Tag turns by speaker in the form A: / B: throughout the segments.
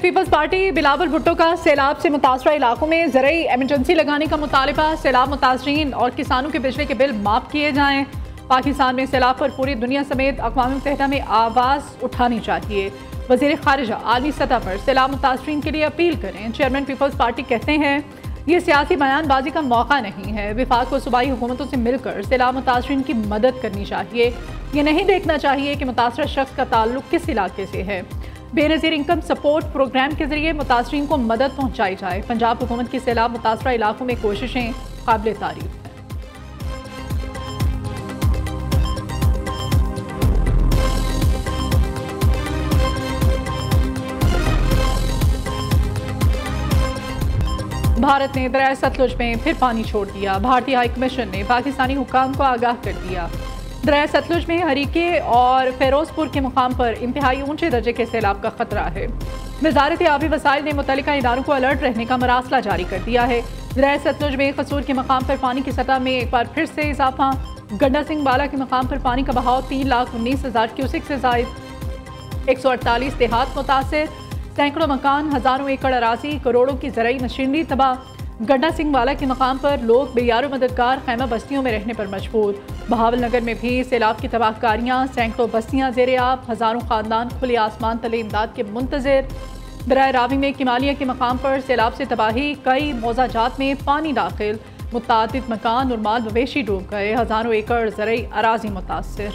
A: Peoples party Bilawal Bhutto का सैलाब से मुतासरा इलाकों में ज़रूरी एमरजेंसी लगाने का मुतालबा। सैलाब मुतासरीन और किसानों के बिजली के बिल माफ़ किए जाएँ। पाकिस्तान में सैलाब पर पूरी दुनिया समेत अक़वाम मुत्तहिदा में आवाज़ उठानी चाहिए। वज़ीर ख़ारिजा आली सतह पर सैलाब मुतासरीन के लिए अपील करें। चेयरमैन पीपल्स पार्टी कहते हैं ये सियासी बयानबाजी का मौका नहीं है। विफाक को सूबाई हुकूमतों से मिलकर सैलाब मुतासरीन की मदद करनी चाहिए। ये नहीं देखना चाहिए कि मुतासरा शख्स का ताल्लुक किस इलाके से है। बेनज़ीर इनकम सपोर्ट प्रोग्राम के जरिए मुतासरीन को मदद पहुँचाई जाए। पंजाब हुकूमत की सैलाब मुतासरा इलाकों में कोशिशें काबिल तारीफ हैं। भारत ने दरिया सतलुज में फिर पानी छोड़ दिया। भारतीय हाई कमीशन ने पाकिस्तानी हुक्काम को आगाह कर दिया। दरिया सतलुज में हरीके और फिरोजपुर के मुकाम पर इंतहाई ऊंचे दर्जे के सैलाब का खतरा है। वजारत आबी वसाइल ने मुतल्लिका इदारों को अलर्ट रहने का मरासला जारी कर दिया है। दरिया सतलुज में कसूर के मकाम पर पानी की सतह में एक बार फिर से इजाफा। गंडा सिंह बाला के मकाम पर पानी का बहाव 3,19,000 क्यूसिक से जायद। 148 देहात मुतासिर, सैकड़ों मकान, हज़ारों एकड़ अराजी, करोड़ों की ज़राई मशीनरी तबाह। गंडा सिंह वाला के मकाम पर लोग बेयारो मददगार खैमा बस्तियों में रहने पर मजबूर। बहावल नगर में भी सैलाब की तबाहकारियाँ, सैकड़ों बस्तियाँ ज़ेरे आब, हज़ारों ख़ानदान खुले आसमान तले इमदाद के मुंतज़िर। दरिया रावी में किमालिया के मकाम पर सैलाब से तबाही, कई मौज़ाजात में पानी दाखिल, मुतादिद मकान और माल मवेशी डूब गए, हज़ारों एकड़ ज़राई अराजी मुतासिर।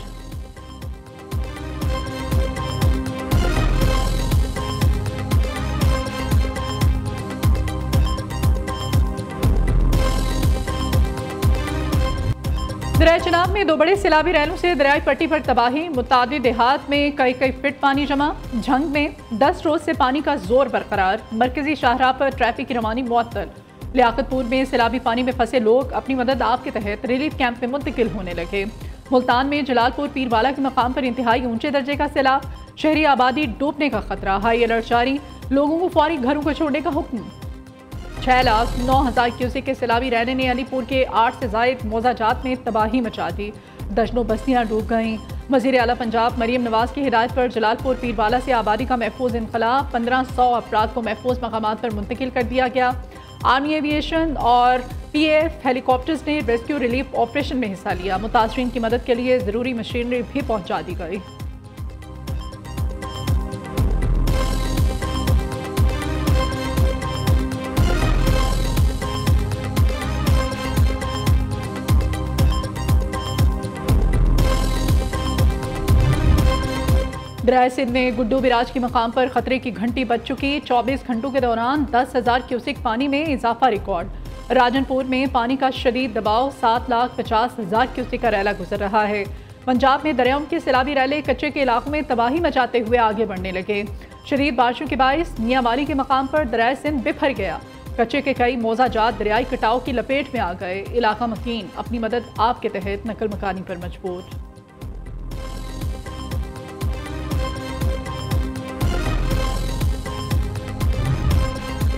A: दरिया चनाब में 2 बड़े सैलाबी रैलों से दरियाई पट्टी पर तबाही, मुतादिद देहात में कई फीट पानी जमा। झंग में 10 रोज से पानी का जोर बरकरार, मरकजी शाहराह पर ट्रैफिक की रवानी मुअत्तल। लियाकतपुर में सैलाबी पानी में फंसे लोग अपनी मदद आप के तहत रिलीफ कैंप में मुंतकिल होने लगे। मुल्तान में जलालपुर पीरवाला के मकाम पर इंतहाई ऊंचे दर्जे का सैलाब, शहरी आबादी डूबने का खतरा, हाई अलर्ट जारी, लोगों को फौरी घरों को छोड़ने का हुक्म। 6,09,000 क्यूसिक के सैलाबी रैने ने अलीपुर के 8 से ज़ायद मौज़ाजात में तबाही मचा दी। दर्जनों बस्तियाँ डूब गईं। वज़ीर आला पंजाब मरीम नवाज़ की हिदायत पर जलालपुर पीरवाला से आबादी का महफूज इनखला, 1500 अफराद को महफूज मकामात पर मुंतकिल कर दिया गया। आर्मी एविएशन और PAF हेलीकॉप्टर्स ने रेस्क्यू रिलीफ ऑपरेशन में हिस्सा लिया। मुतासरीन की मदद के लिए ज़रूरी मशीनरी भी पहुँचा दी गई। दरिया सिंध में गुड्डू बिराज के मकाम पर खतरे की घंटी बज चुकी। 24 घंटों के दौरान 10,000 क्यूसिक पानी में इजाफा रिकॉर्ड। राजनपुर में पानी का शदीद दबाव, 7,50,000 क्यूसिक का रैला गुजर रहा है। पंजाब में दरियाओं के सैलाबी रैले कच्चे के इलाकों में तबाही मचाते हुए आगे बढ़ने लगे। शदीद बारिशों के बायस मियांवाली के मकाम पर दरिया सिंध बिफर गया। कच्चे के कई मौज़ाजात दरियाई कटाव की लपेट में आ गए। इलाका मकीन अपनी मदद आप के तहत नकल मकानी पर मजबूर।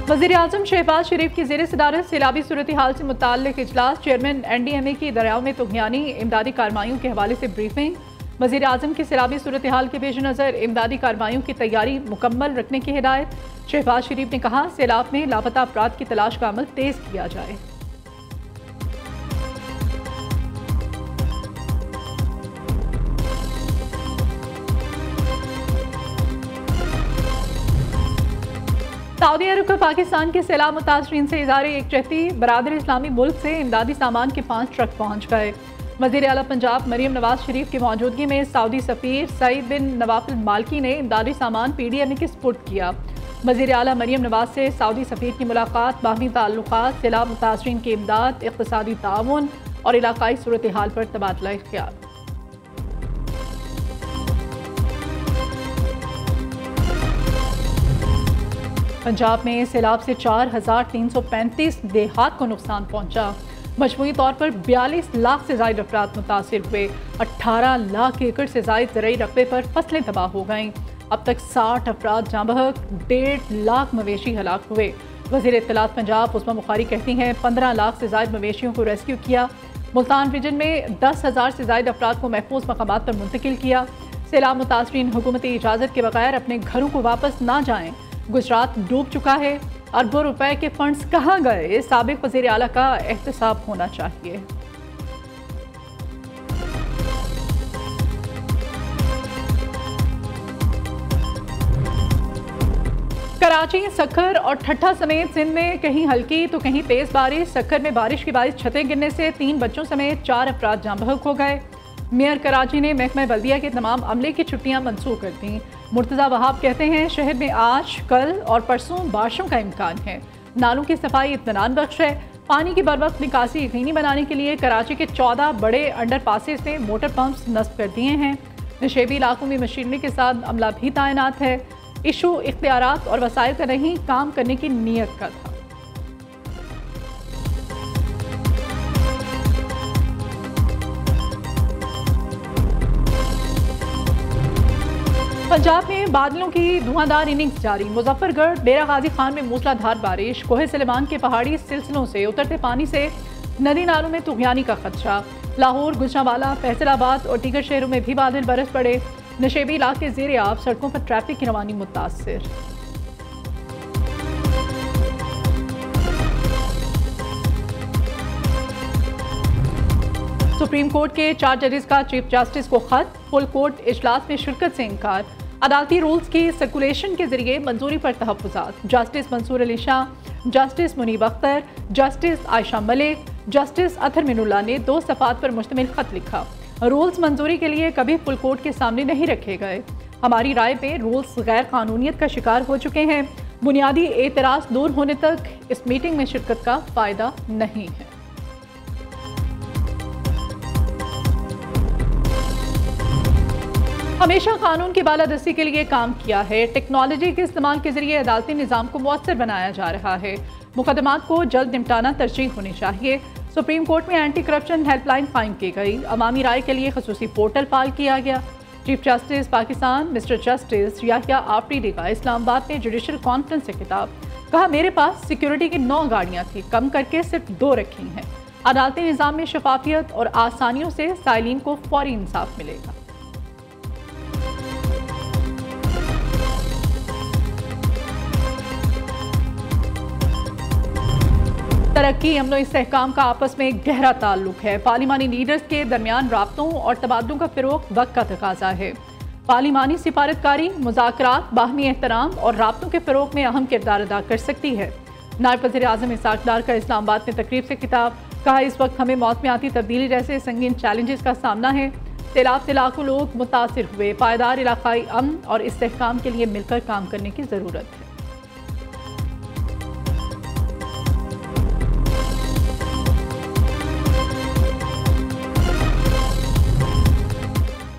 A: वज़ीर आज़म शहबाज शरीफ की ज़ेर सदारत सैलाबी सूरत हाल से मुताल्लिक़ इजलास। चेयरमैन NDMA की दरियाओं में तुग़यानी इमदादी कार्रवाइयों के हवाले से ब्रीफिंग। वज़ीर आज़म की सैलाबी सूरत हाल के पेश नज़र इमदादी कार्रवाइयों की तैयारी मुकम्मल रखने की हिदायत। शहबाज शरीफ ने कहा सैलाब में लापता अफराद की तलाश का अमल तेज़ किया जाए। सऊदी अरब का पाकिस्तान के सैलाब मुतासरीन से इज़हारे यकजहती। बरादर इस्लामी मुल्क से इमदादी सामान के 5 ट्रक पहुँच गए। वज़ीर आला पंजाब मरीम नवाज शरीफ की मौजूदगी में सऊदी सफ़ीर सईद बिन नवाफ अल मालकी ने इमदादी सामान PDMA के सुपुर्द किया। वज़ीर आला मरीम नवाज से सऊदी सफ़ीर की मुलाकात, बाहमी ताल्लुकात, सैलाब मुतासरीन की इमदाद, इक़्तिसादी ताउन और इलाकाई सूरत हाल पर तबादला ख्याल। पंजाब में सैलाब से 4,335 देहात को नुकसान पहुंचा। मजमूई तौर पर 42 लाख से ज़ायद अफराद मुतासिर हुए। 18 लाख एकड़ से ज़ायद ज़राई रकबे पर फसलें तबाह हो गईं। अब तक 60 अफराद जाँ बहक, 1.5 लाख मवेशी हलाक हुए। वज़ीर इत्तलात पंजाब उस्मा बुखारी कहती हैं 15 लाख से ज़ायद मवेशियों को रेस्क्यू किया। मुल्तान रीजन में 10,000 से ज़ायद अफराद को महफूज मकामात पर मुंतकिल किया। सैलाब मुतासरीन हुकूमती इजाज़त के बगैर अपने घरों को वापस ना जाएँ। गुजरात डूब चुका है। अरबों रुपए के फंड्स कहाँ गए, साबिक वज़ीर आला का एहतसाब होना चाहिए। कराची, सक्खर और ठट्ठा समेत सिंध में कहीं हल्की तो कहीं तेज बारिश। सक्खर में बारिश के बाद छतें गिरने से 3 बच्चों समेत 4 अफराद जाँ बहक हो गए। मेयर कराची ने महकमा बल्दिया के तमाम अमले की छुट्टियां मनसूख कर दी। मुर्तज़ा वहाब कहते हैं शहर में आज, कल और परसों बारिशों का इम्कान है। नालों की सफाई इत्मीनान बख्श है। पानी की बरवक्त निकासी यकीनी बनाने के लिए कराची के 14 बड़े अंडर पासेस में मोटर पंप्स नस्ब कर दिए हैं। नशेबी इलाकों में मशीनरी के साथ अमला भी तैनात है। इशू इख्तियारात और वसाइल का नहीं, काम करने की नीयत का था। पंजाब में बादलों की धुआंधार इनिंग्स जारी। मुजफ्फरगढ़, डेरा गाजी खान में मूसलाधार बारिश। कोहे सलेमान के पहाड़ी सिलसिलों से उतरते पानी से नदी नालों में तुगयानी का खदशा। लाहौर, गुजरांवाला, फैसलाबाद और दीगर शहरों में भी बादल बरस पड़े। नशेबी इलाके ज़ेरे आब, सड़कों पर ट्रैफिक की रवानी मुतासिर। सुप्रीम कोर्ट के 4 जजेस का चीफ जस्टिस को खत। फुल कोर्ट इजलास में शिरकत से इनकार। अदालती रूल्स की सर्कुलेशन के जरिए मंजूरी पर तहफ़्फ़ुज़ात। Justice Mansoor Ali Shah, justice Muneeb Akhtar, justice Ayesha Malik, justice Athar Minallah ने 2 सफ़ात पर मुश्तमिल खत लिखा। रूल्स मंजूरी के लिए कभी फुल कोर्ट के सामने नहीं रखे गए। हमारी राय में रूल्स गैर कानूनियत का शिकार हो चुके हैं। बुनियादी एतराज़ दूर होने तक इस मीटिंग में शिरकत का फ़ायदा नहीं है। हमेशा कानून की बालादस्ती के लिए काम किया है। टेक्नोलॉजी के इस्तेमाल के जरिए अदालती निज़ाम को मुअस्सर बनाया जा रहा है। मुकदमात को जल्द निपटाना तरजीह होनी चाहिए। सुप्रीम कोर्ट में एंटी करप्शन हेल्पलाइन कायम की गई। अवामी राय के लिए खसूसी पोर्टल फाल किया गया। Chief justice Pakistan mister justice Yahya Afridi का इस्लामाबाद में जुडिशल कॉन्फ्रेंस से खिताब। कहा, मेरे पास सिक्योरिटी की 9 गाड़ियां थी, कम करके सिर्फ 2 रखी हैं। अदालती निज़ाम में शफाफियत और आसानियों से साइलिन को फौरी इंसाफ मिलेगा। तरक्की, अमन इस्तेहकाम का आपस में गहरा ताल्लुक है। पार्लिमानी लीडर्स के दरमियान राब्तों और तबादलों का फ़रोग़ वक्त का तकाजा है। पार्लिमानी सिफारतकारी, मुज़ाकरात, बाहमी एहतराम और राब्तों के फ़रोग़ में अहम किरदार अदा कर सकती है। नायब वज़ीर आज़म इसाक डार का इस्लामाबाद में तकरीब से खिताब। कहा, इस वक्त हमें मौसमियाती तब्दीली जैसे संगीन चैलेंजेस का सामना है। सैलाब से लाखों लोग मुतासिर हुए। पायदार इलाकाई अमन और इस्तेहकाम के लिए मिलकर काम करने की ज़रूरत है।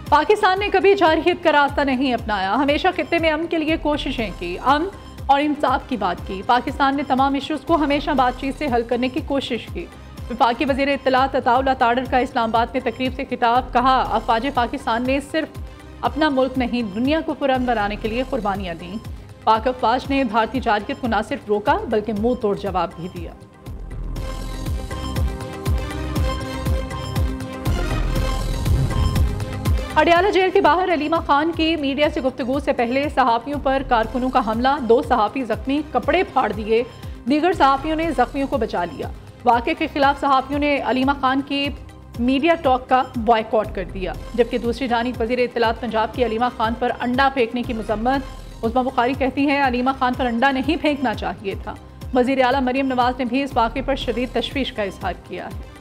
A: पाकिस्तान ने कभी जारहियत का रास्ता नहीं अपनाया। हमेशा खित्ते में अमन के लिए कोशिशें की, अमन और इंसाफ की बात की। पाकिस्तान ने तमाम इशूज़ को हमेशा बातचीत से हल करने की कोशिश की। वफाकी वज़ीर इत्तलात अताउल्लाह ताडर का इस्लामाबाद में तकरीब से खिताब। कहा, अफ़वाज पाकिस्तान ने सिर्फ अपना मुल्क नहीं, दुनिया को पुरअमन बनाने के लिए कुर्बानियाँ दी। पाक अफ़वाज ने भारतीय जारहियत को न सिर्फ रोका बल्कि मुंह तोड़ जवाब भी दिया। अडियाला जेल के बाहर अलीमा खान की मीडिया से गुफ्तगू से पहले सहाफ़ियों पर कारकुनों का हमला। 2 सहाफ़ी जख्मी, कपड़े फाड़ दिए। दीगर सहाफ़ियों ने जख्मियों को बचा लिया। वाक़े के खिलाफ सहाफ़ियों ने अलीमा खान की मीडिया टॉक का बॉयकॉट कर दिया। जबकि दूसरी जानिब वज़ीर इत्तलात पंजाब की अलीमा खान पर अंडा फेंकने की मजम्मत। उस्मा बुखारी कहती हैं, अलीमा खान पर अंडा नहीं फेंकना चाहिए था। वज़ीर आला मरियम नवाज ने भी इस वाक़े पर शदीद तशवीश का इजहार किया है।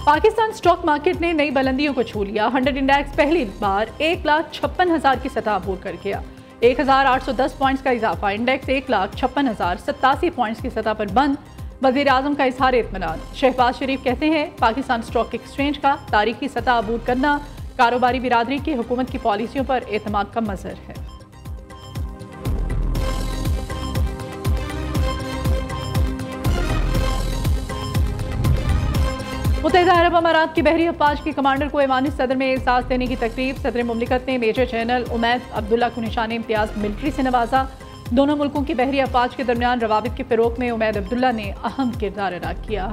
A: पाकिस्तान स्टॉक मार्केट ने नई बुलंदियों को छू लिया। 100 इंडेक्स पहली बार 1,56,000 की सतह अबूर कर गया। 1,810 पॉइंट्स का इजाफा। इंडेक्स 1,56,087 पॉइंट्स की सतह पर बंद। वज़ीर आज़म का इजहार इत्मीनान। शहबाज शरीफ कहते हैं, पाकिस्तान स्टॉक एक्सचेंज का तारीखी सतह अबूर करना कारोबारी बिरादरी की हुकूमत की पॉलिसियों पर एतमाद का मज़हर है। मुत्तहिदा अरब अमारात की बहरी अफवाज के कमांडर को ऐवान सदर में एहसास देने की तकरीब। सदर मुमलिकत ने मेजर जनरल उमैद अब्दुल्ला को निशान इम्तियाज मिलिट्री से नवाजा। दोनों मुल्कों की बहरी अफवाज के दरमियान रवाबित के फ़रोग़ में उमैद अब्दुल्ला ने अहम किरदार अदा किया।